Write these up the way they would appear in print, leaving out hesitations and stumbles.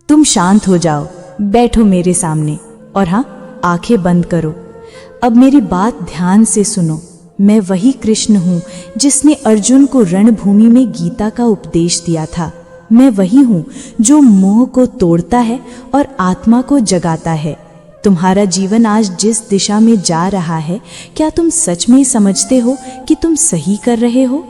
तुम शांत हो जाओ, बैठो मेरे सामने और हाँ, आंखें बंद करो। अब मेरी बात ध्यान से सुनो। मैं वही कृष्ण हूँ जिसने अर्जुन को रणभूमि में गीता का उपदेश दिया था। मैं वही हूँ जो मोह को तोड़ता है और आत्मा को जगाता है। तुम्हारा जीवन आज जिस दिशा में जा रहा है, क्या तुम सच में समझते हो कि तुम सही कर रहे हो?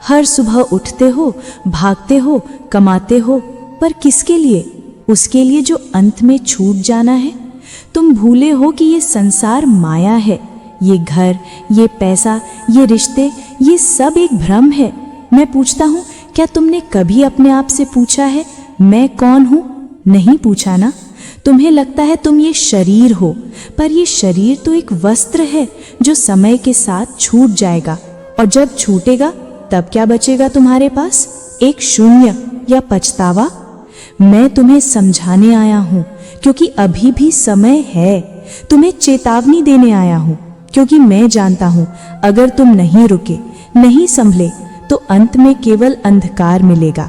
हर सुबह उठते हो, भागते हो, कमाते हो, पर किसके लिए? उसके लिए जो अंत में छूट जाना है। तुम भूले हो कि ये संसार माया है। ये घर, ये पैसा, ये रिश्ते, ये सब एक भ्रम है। मैं पूछता हूँ, क्या तुमने कभी अपने आप से पूछा है मैं कौन हूँ? नहीं पूछा ना। तुम्हें लगता है तुम ये शरीर हो, पर ये शरीर तो एक वस्त्र है जो समय के साथ छूट जाएगा, और जब छूटेगा तब क्या बचेगा तुम्हारे पास? एक शून्य या पछतावा। मैं तुम्हें समझाने आया हूँ क्योंकि अभी भी समय है। तुम्हें चेतावनी देने आया हूँ क्योंकि मैं जानता हूँ अगर तुम नहीं रुके, नहीं संभले, तो अंत में केवल अंधकार मिलेगा।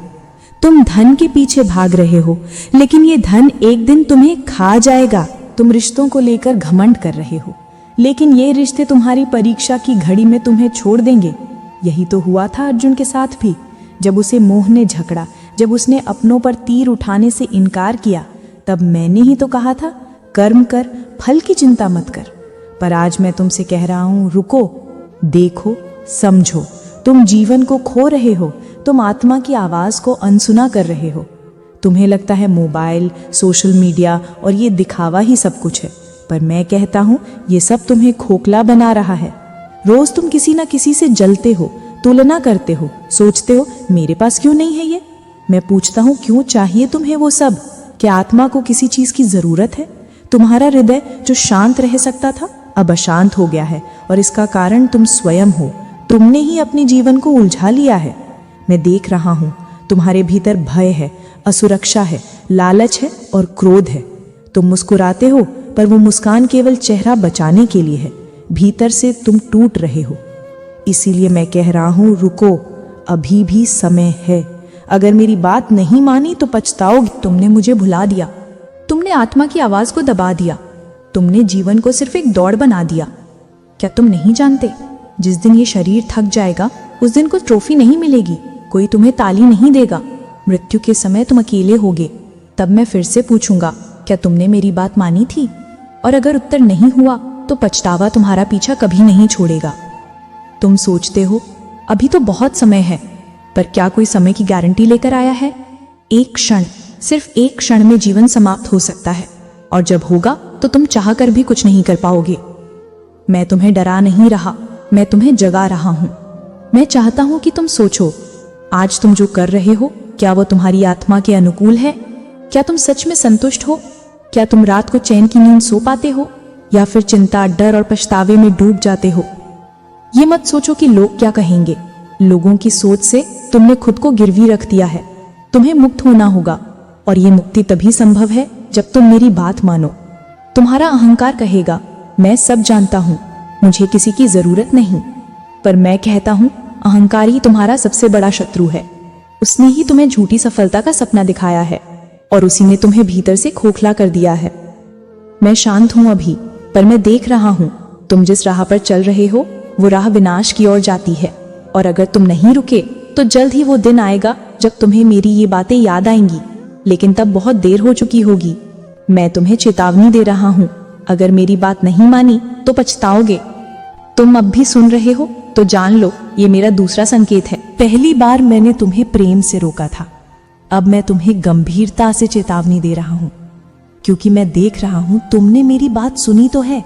तुम धन के पीछे भाग रहे हो, लेकिन ये धन एक दिन तुम्हें खा जाएगा। तुम रिश्तों को लेकर घमंड कर रहे हो, लेकिन ये रिश्ते तुम्हारी परीक्षा की घड़ी में तुम्हें छोड़ देंगे। यही तो हुआ था अर्जुन के साथ भी। जब उसे मोह ने झकड़ा, जब उसने अपनों पर तीर उठाने से इनकार किया, तब मैंने ही तो कहा था कर्म कर, फल की चिंता मत कर। पर आज मैं तुमसे कह रहा हूं, रुको, देखो, समझो। तुम जीवन को खो रहे हो, तुम आत्मा की आवाज को अनसुना कर रहे हो। तुम्हें लगता है मोबाइल, सोशल मीडिया और ये दिखावा ही सब कुछ है, पर मैं कहता हूं ये सब तुम्हें खोखला बना रहा है। रोज तुम किसी ना किसी से जलते हो, तुलना करते हो, सोचते हो मेरे पास क्यों नहीं है ये। मैं पूछता हूँ, क्यों चाहिए तुम्हें वो सब? क्या आत्मा को किसी चीज की जरूरत है? तुम्हारा हृदय जो शांत रह सकता था, अब अशांत हो गया है, और इसका कारण तुम स्वयं हो। तुमने ही अपने जीवन को उलझा लिया है। मैं देख रहा हूँ तुम्हारे भीतर भय है, असुरक्षा है, लालच है और क्रोध है। तुम मुस्कुराते हो, पर वो मुस्कान केवल चेहरा बचाने के लिए है। भीतर से तुम टूट रहे हो। इसीलिए मैं कह रहा हूँ, रुको, अभी भी समय है। अगर मेरी बात नहीं मानी तो पछताओगे। तुमने मुझे भुला दिया, तुमने आत्मा की आवाज को दबा दिया, तुमने जीवन को सिर्फ एक दौड़ बना दिया। क्या तुम नहीं जानते, जिस दिन ये शरीर थक जाएगा, उस दिन कोई ट्रॉफी नहीं मिलेगी, कोई तुम्हें ताली नहीं देगा। मृत्यु के समय तुम अकेले होगे। तब मैं फिर से पूछूंगा, क्या तुमने मेरी बात मानी थी? और अगर उत्तर नहीं हुआ तो पछतावा तुम्हारा पीछा कभी नहीं छोड़ेगा। तुम सोचते हो अभी तो बहुत समय है, पर क्या कोई समय की गारंटी लेकर आया है? एक क्षण, सिर्फ एक क्षण में जीवन समाप्त हो सकता है, और जब होगा तो तुम चाह कर भी कुछ नहीं कर पाओगे। मैं तुम्हें डरा नहीं रहा, मैं तुम्हें जगा रहा हूं। मैं चाहता हूं कि तुम सोचो, आज तुम जो कर रहे हो, क्या वो तुम्हारी आत्मा के अनुकूल है? क्या तुम सच में संतुष्ट हो? क्या तुम रात को चैन की नींद सो पाते हो, या फिर चिंता, डर और पछतावे में डूब जाते हो? ये मत सोचो कि लोग क्या कहेंगे। लोगों की सोच से तुमने खुद को गिरवी रख दिया है। तुम्हें मुक्त होना होगा, और ये मुक्ति तभी संभव है जब तुम मेरी बात मानो। तुम्हारा अहंकार कहेगा, मैं सब जानता हूं, मुझे किसी की जरूरत नहीं। पर मैं कहता हूं, अहंकार ही तुम्हारा सबसे बड़ा शत्रु है। उसने ही तुम्हें झूठी सफलता का सपना दिखाया है, और उसी ने तुम्हें भीतर से खोखला कर दिया है। मैं शांत हूं अभी, पर मैं देख रहा हूं तुम जिस राह पर चल रहे हो, वो राह विनाश की ओर जाती है। और अगर तुम नहीं रुके तो जल्द ही वो दिन आएगा जब तुम्हें मेरी ये बातें याद आएंगी, लेकिन तब बहुत देर हो चुकी होगी। मैं तुम्हें चेतावनी दे रहा हूं, अगर मेरी बात नहीं मानी तो पछताओगे। तुम अब भी सुन रहे हो तो जान लो, ये मेरा दूसरा संकेत है। पहली बार मैंने तुम्हें प्रेम से रोका था, अब मैं तुम्हें गंभीरता से चेतावनी दे रहा हूं, क्योंकि मैं देख रहा हूं तुमने मेरी बात सुनी तो है,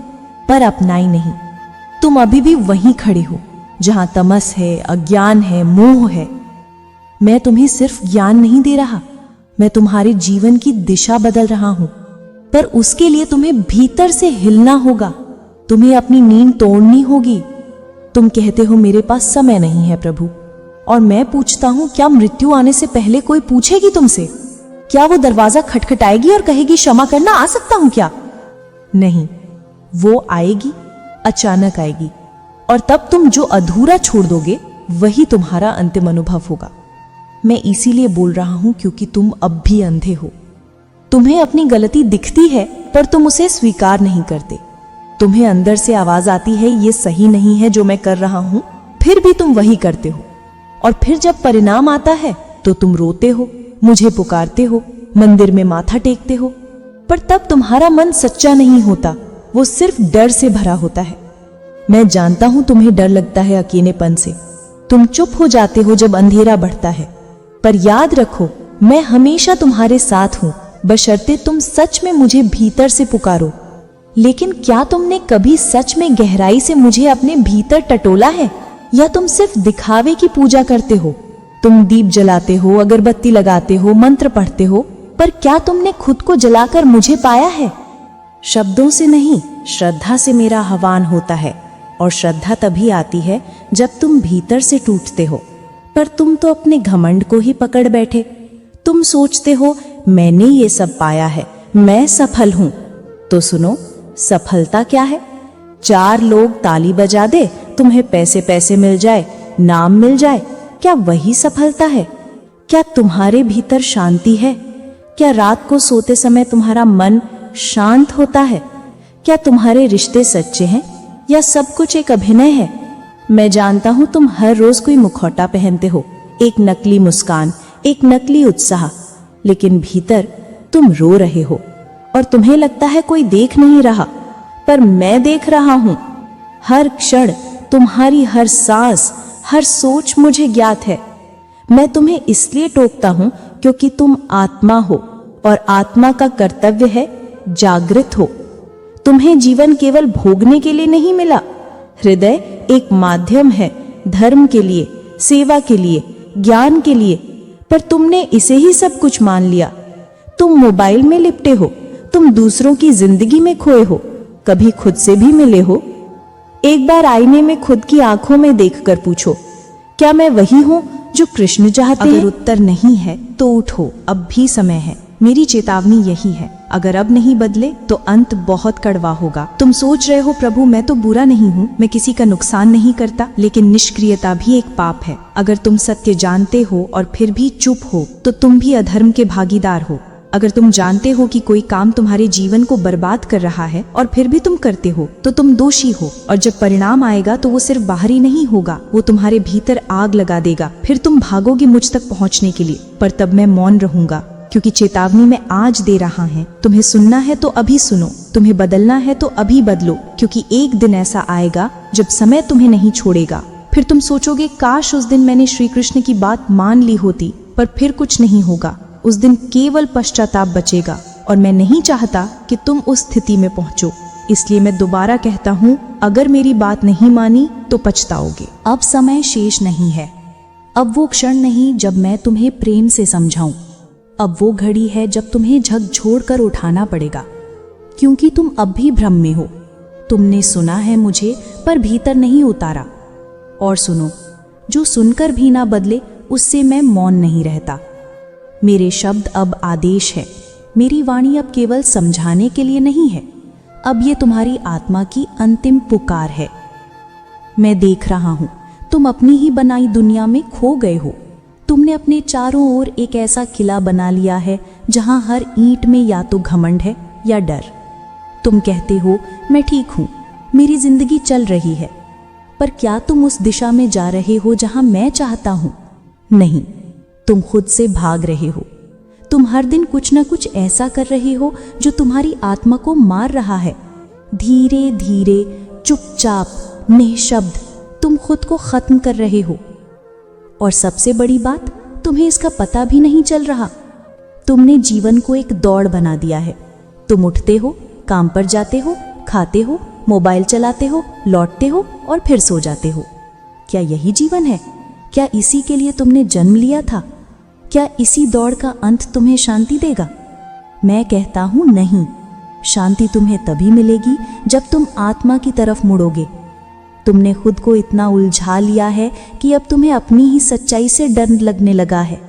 पर अपनाई नहीं। तुम अभी भी वहीं खड़े हो जहां तमस है, अज्ञान है, मोह है। मैं तुम्हें सिर्फ ज्ञान नहीं दे रहा, मैं तुम्हारे जीवन की दिशा बदल रहा हूं, पर उसके लिए तुम्हें भीतर से हिलना होगा। तुम्हें अपनी नींद तोड़नी होगी। तुम कहते हो मेरे पास समय नहीं है प्रभु, और मैं पूछता हूं, क्या मृत्यु आने से पहले कोई पूछेगी तुमसे? क्या वो दरवाजा खटखटाएगी और कहेगी क्षमा करना, आ सकता हूं क्या? नहीं, वो आएगी, अचानक आएगी, और तब तुम जो अधूरा छोड़ दोगे वही तुम्हारा अंतिम अनुभव होगा। मैं इसीलिए बोल रहा हूं क्योंकि तुम अब भी अंधे हो। तुम्हें अपनी गलती दिखती है पर तुम उसे स्वीकार नहीं करते। तुम्हें अंदर से आवाज आती है ये सही नहीं है जो मैं कर रहा हूं, फिर भी तुम वही करते हो। और फिर जब परिणाम आता है तो तुम रोते हो, मुझे पुकारते हो, मंदिर में माथा टेकते हो, पर तब तुम्हारा मन सच्चा नहीं होता, वो सिर्फ डर से भरा होता है। मैं जानता हूं तुम्हें डर लगता है अकेलेपन से, तुम चुप हो जाते हो जब अंधेरा बढ़ता है, पर याद रखो मैं हमेशा तुम्हारे साथ हूं, बशर्ते तुम सच में मुझे भीतर से पुकारो। लेकिन क्या तुमने कभी सच में गहराई से मुझे अपने भीतर टटोला है, या तुम सिर्फ दिखावे की पूजा करते हो? तुम दीप जलाते हो, अगरबत्ती लगाते हो, मंत्र पढ़ते हो, पर क्या तुमने खुद को जलाकर मुझे पाया है? शब्दों से नहीं, श्रद्धा से मेरा आह्वान होता है, और श्रद्धा तभी आती है जब तुम भीतर से टूटते हो। पर तुम तो अपने घमंड को ही पकड़ बैठे। तुम सोचते हो मैंने ये सब पाया है, मैं सफल हूं। तो सुनो, सफलता क्या है? 4 लोग ताली बजा दे, तुम्हें पैसे पैसे मिल जाए, नाम मिल जाए, क्या वही सफलता है? क्या तुम्हारे भीतर शांति है? क्या रात को सोते समय तुम्हारा मन शांत होता है? क्या तुम्हारे रिश्ते सच्चे हैं या सब कुछ एक अभिनय है? मैं जानता हूं तुम हर रोज कोई मुखौटा पहनते हो, एक नकली मुस्कान, एक नकली उत्साह, लेकिन भीतर तुम रो रहे हो और तुम्हें लगता है कोई देख नहीं रहा, पर मैं देख रहा हूं। हर क्षण, तुम्हारी हर सांस, हर सोच मुझे ज्ञात है। मैं तुम्हें इसलिए टोकता हूं क्योंकि तुम आत्मा हो, और आत्मा का कर्तव्य है जागृत हो। तुम्हें जीवन केवल भोगने के लिए नहीं मिला। हृदय एक माध्यम है धर्म के लिए, सेवा के लिए, ज्ञान के लिए, पर तुमने इसे ही सब कुछ मान लिया। तुम मोबाइल में लिपटे हो, तुम दूसरों की जिंदगी में खोए हो, कभी खुद से भी मिले हो? एक बार आईने में खुद की आंखों में देखकर पूछो, क्या मैं वही हूं जो कृष्ण चाहते हैं? अगर उत्तर नहीं है तो उठो, अब भी समय है। मेरी चेतावनी यही है, अगर अब नहीं बदले तो अंत बहुत कड़वा होगा। तुम सोच रहे हो प्रभु मैं तो बुरा नहीं हूँ, मैं किसी का नुकसान नहीं करता, लेकिन निष्क्रियता भी एक पाप है। अगर तुम सत्य जानते हो और फिर भी चुप हो तो तुम भी अधर्म के भागीदार हो। अगर तुम जानते हो कि कोई काम तुम्हारे जीवन को बर्बाद कर रहा है और फिर भी तुम करते हो तो तुम दोषी हो, और जब परिणाम आएगा तो वो सिर्फ बाहरी नहीं होगा, वो तुम्हारे भीतर आग लगा देगा। फिर तुम भागोगे मुझ तक पहुंचने के लिए, पर तब मैं मौन रहूंगा, क्योंकि चेतावनी मैं आज दे रहा है। तुम्हें सुनना है तो अभी सुनो, तुम्हें बदलना है तो अभी बदलो, क्योंकि एक दिन ऐसा आएगा जब समय तुम्हें नहीं छोड़ेगा। फिर तुम सोचोगे काश उस दिन मैंने श्री कृष्ण की बात मान ली होती, पर फिर कुछ नहीं होगा। उस दिन केवल पश्चाताप बचेगा, और मैं नहीं चाहता कि तुम उस स्थिति में पहुंचो। इसलिए मैं दोबारा कहता हूं, अगर मेरी बात नहीं मानी तो पछताओगे। अब समय शेष नहीं है, अब वो क्षण नहीं जब मैं तुम्हें प्रेम से समझाऊं। अब वो घड़ी है जब तुम्हें झकझोर कर उठाना पड़ेगा, क्योंकि तुम अब भी भ्रम में हो। तुमने सुना है मुझे पर भीतर नहीं उतारा। और सुनो, जो सुनकर भी ना बदले उससे मैं मौन नहीं रहता। मेरे शब्द अब आदेश है, मेरी वाणी अब केवल समझाने के लिए नहीं है, अब ये तुम्हारी आत्मा की अंतिम पुकार है। मैं देख रहा हूं तुम अपनी ही बनाई दुनिया में खो गए हो। तुमने अपने चारों ओर एक ऐसा किला बना लिया है जहां हर ईंट में या तो घमंड है या डर। तुम कहते हो मैं ठीक हूं, मेरी जिंदगी चल रही है, पर क्या तुम उस दिशा में जा रहे हो जहां मैं चाहता हूं? नहीं, तुम खुद से भाग रहे हो। तुम हर दिन कुछ ना कुछ ऐसा कर रहे हो जो तुम्हारी आत्मा को मार रहा है। धीरे धीरे, चुपचाप, निःशब्द तुम खुद को खत्म कर रहे हो। और सबसे बड़ी बात, तुम्हें इसका पता भी नहीं चल रहा। तुमने जीवन को एक दौड़ बना दिया है। तुम उठते हो, काम पर जाते हो, खाते हो, मोबाइल चलाते हो, लौटते हो और फिर सो जाते हो। क्या यही जीवन है? क्या इसी के लिए तुमने जन्म लिया था? क्या इसी दौड़ का अंत तुम्हें शांति देगा? मैं कहता हूं नहीं। शांति तुम्हें तभी मिलेगी जब तुम आत्मा की तरफ मुड़ोगे। तुमने खुद को इतना उलझा लिया है कि अब तुम्हें अपनी ही सच्चाई से डर लगने लगा है।